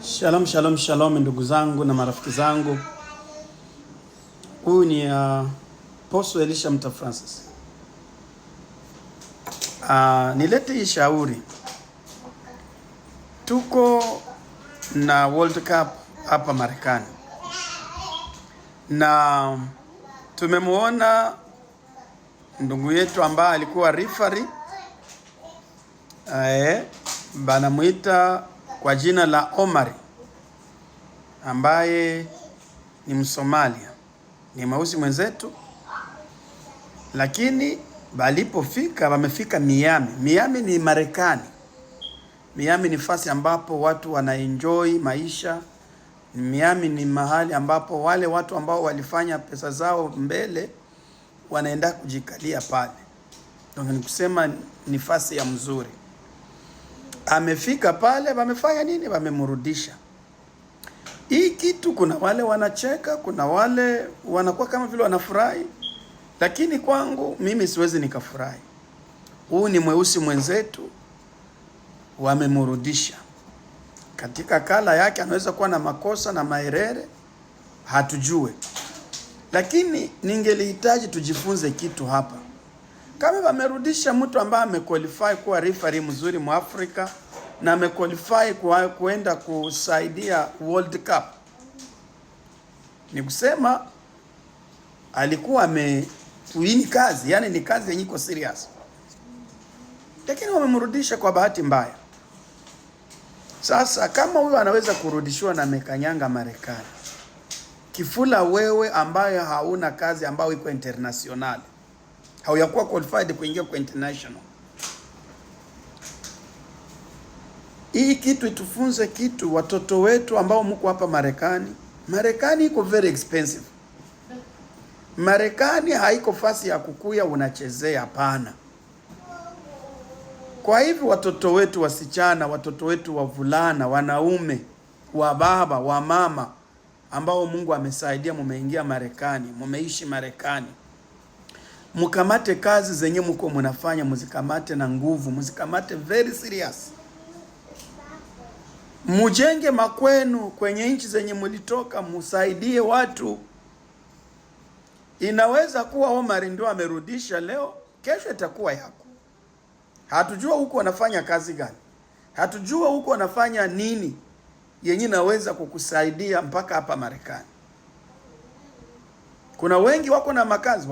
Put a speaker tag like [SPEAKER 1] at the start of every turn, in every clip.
[SPEAKER 1] Shalom, shalom, shalom ndugu zangu na marafiki zangu. Huyu ni Apostle Elisha Mta Francis. Nilete hii shauri. Tuko na World Cup hapa Marekani. Na tumemuona ndugu yetu ambaye alikuwa referee. Banamuita kwa jina la Omari, ambaye ni Msomalia, ni mweusi mwenzetu, lakini balipofika wamefika Miami. Miami ni Marekani. Miami ni fasi ambapo watu wanaenjoy maisha. Miami ni mahali ambapo wale watu ambao walifanya pesa zao mbele wanaenda kujikalia pale. Ndio ni kusema ni fasi ya mzuri. Amefika pale, wamefanya nini? Wamemrudisha. Hii kitu, kuna wale wanacheka, kuna wale wanakuwa kama vile wanafurahi, lakini kwangu mimi siwezi nikafurahi. Huu ni mweusi mwenzetu, wamemrudisha. Katika kala yake anaweza kuwa na makosa na maerere, hatujue. Lakini ningelihitaji tujifunze kitu hapa. Kama wamerudisha mtu ambaye amequalify kuwa referee mzuri mu Afrika na amequalify kuenda kusaidia World Cup, ni kusema alikuwa hii kazi, yani ni kazi yenye iko serious. Lakini wamemrudisha kwa bahati mbaya. Sasa kama huyo anaweza kurudishwa na mekanyanga Marekani, kifula wewe ambaye hauna kazi ambayo iko international, hauyakuwa qualified kuingia kwa international. Hii kitu itufunze kitu, watoto wetu ambao mko hapa Marekani. Marekani iko very expensive. Marekani haiko fasi ya kukuya unachezea, hapana. Kwa hivyo watoto wetu wasichana, watoto wetu wavulana, wanaume, wa baba, wa mama ambao Mungu amesaidia mumeingia Marekani, mumeishi Marekani, mukamate kazi zenye mko mnafanya, muzikamate na nguvu, muzikamate very serious. Mujenge makwenu kwenye nchi zenye mulitoka, musaidie watu. Inaweza kuwa Omar ndio amerudisha leo, kesho itakuwa yako. Hatujua huko wanafanya kazi gani, hatujua huko wanafanya nini yenye naweza kukusaidia mpaka hapa Marekani. Kuna wengi wako na makazi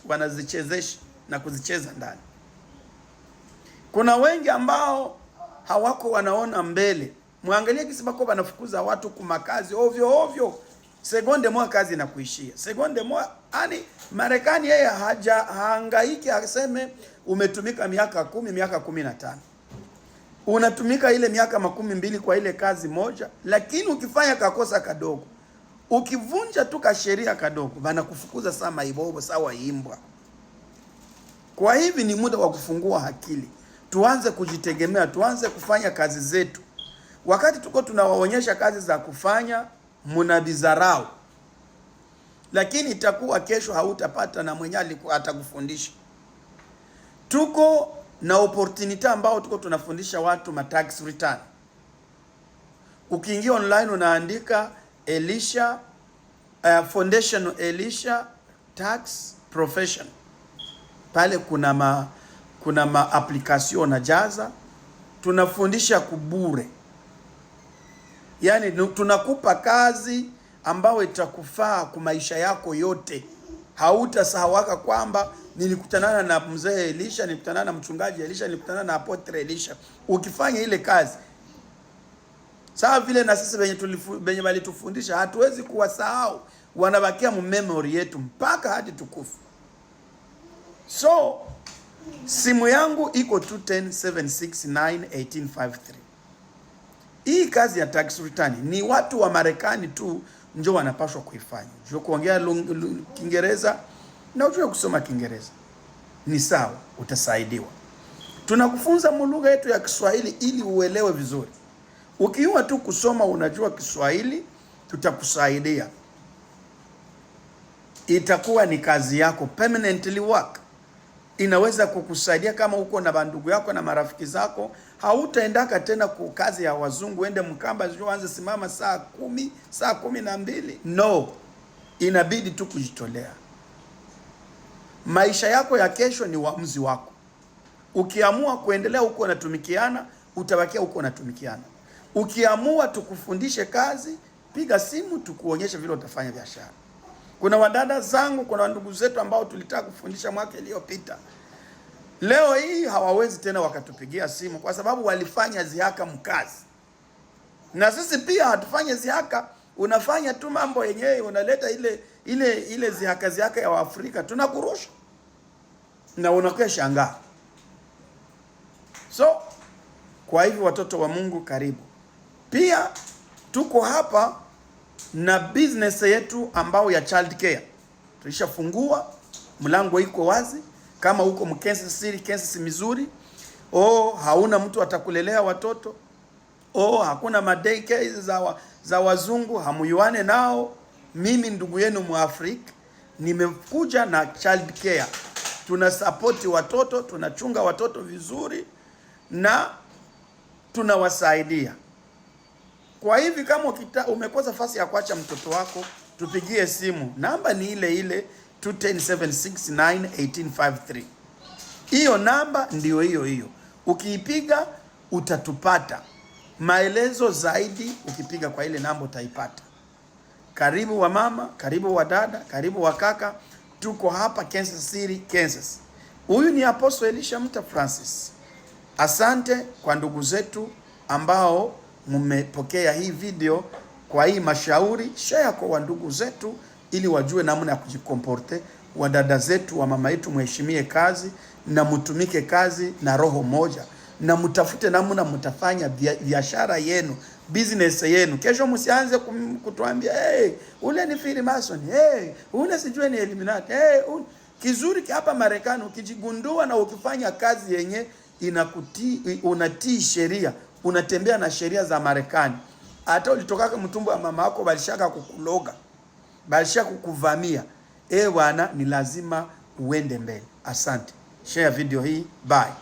[SPEAKER 1] wanazichezesha na kuzicheza ndani. Kuna wengi ambao hawako wanaona mbele. Muangalie kisi bako wanafukuza watu kumakazi ovyo ovyo. Sekunde moja kazi inakuishia. Sekunde moja, yani Marekani yeye haangaiki aseme umetumika miaka 10, miaka 15. Unatumika ile miaka 12 kwa ile kazi moja, lakini ukifanya kakosa kadogo, ukivunja tu ka sheria kadogo, bana kufukuza sama ibobo sawa imbwa. Kwa hivi ni muda wa kufungua akili. Tuanze kujitegemea, tuanze kufanya kazi zetu. Wakati tuko tunawaonyesha kazi za kufanya, mnabizarau. Lakini itakuwa kesho hautapata na mwenye atakufundisha. Tuko na opportunity ambao tuko tunafundisha watu tax return. Ukiingia online unaandika Elisha Foundation Elisha Tax Profession. Pale kuna ma application na jaza, tunafundisha kubure. Yani tunakupa kazi ambao itakufaa kwa maisha yako yote. Hautasahawaka kwamba nilikutana na mzee Elisha, nilikutana na mchungaji Elisha, nilikutana na apotre Elisha. Ukifanya ile kazi, sawa vile na sisi benye walitufundisha, hatuwezi kuwasahau, wanabakia mu memory yetu mpaka hadi tukufu. So simu yangu iko 210-769-1853. Hii kazi ya tax return ni watu wa Marekani tu ndio wanapaswa kuifanya. Unajua kuongea Kiingereza na unajua kusoma Kiingereza, ni sawa, utasaidiwa. Tunakufunza lugha yetu ya Kiswahili ili uelewe vizuri. Ukiwa tu kusoma unajua Kiswahili, tutakusaidia. Itakuwa ni kazi yako, permanently work. inaweza kukusaidia kama uko na bandugu yako na marafiki zako. Hautaendaka tena ku kazi ya wazungu, ende Mkamba uanze simama saa 10, saa 12. No, inabidi tu kujitolea. Maisha yako ya kesho ni uamuzi wako. Ukiamua kuendelea huko unatumikiana, utabakia huko unatumikiana. Ukiamua tukufundishe kazi, piga simu tukuonyeshe vile utafanya biashara. Kuna wadada zangu, kuna ndugu zetu ambao tulitaka kufundisha mwaka iliyopita. Leo hii hawawezi tena wakatupigia simu kwa sababu walifanya zihaka mkazi. Na sisi pia hatufanye zihaka, unafanya tu mambo yenyewe, unaleta ile zihaka ya Waafrika, tunakurusha. Na unakuwa shangaa. So, kwa hivyo watoto wa Mungu, karibu. Pia tuko hapa na business yetu ambao ya child care. Tulishafungua, mlango iko wazi. Kama uko Kansas City, Kansas, Missouri, hauna mtu atakulelea watoto, hakuna madaycare za wazungu, hamuyuane nao, mimi ndugu yenu Mwafrika nimekuja na child care. Tuna support watoto, tunachunga watoto vizuri na tunawasaidia. Kwa hivi kama umekosa nafasi ya kuacha mtoto wako, tupigie simu. Namba ni ile 210-769-1853. Hiyo namba ndio hiyo. Ukiipiga utatupata. Maelezo zaidi ukipiga kwa ile namba utaipata. Karibu wa mama, karibu wa dada, karibu wa kaka. Tuko hapa Kansas City, Kansas. Huyu ni Apostle Elisha Mta Francis. Asante kwa ndugu zetu ambao mmepokea hii video. Kwa hii mashauri, share kwa ndugu zetu ili wajue namna ya kujikomporte. Wadada zetu, wa mama yetu, mheshimie kazi na mtumike kazi na roho moja, na mtafute namna mtafanya biashara yenu, business yenu. Kesho msianze kutuambia ule ni Freemason, ule sijue ni Illuminati. Kizuri hapa Marekani ukijigundua na ukifanya kazi yenye unatii sheria, unatembea na sheria za Marekani. Hata ulitokaka mtumbo wa mama yako balishaka kukuloga, balishaka kukuvamia, bwana, ni lazima uende mbele. Asante. Share video hii. Bye.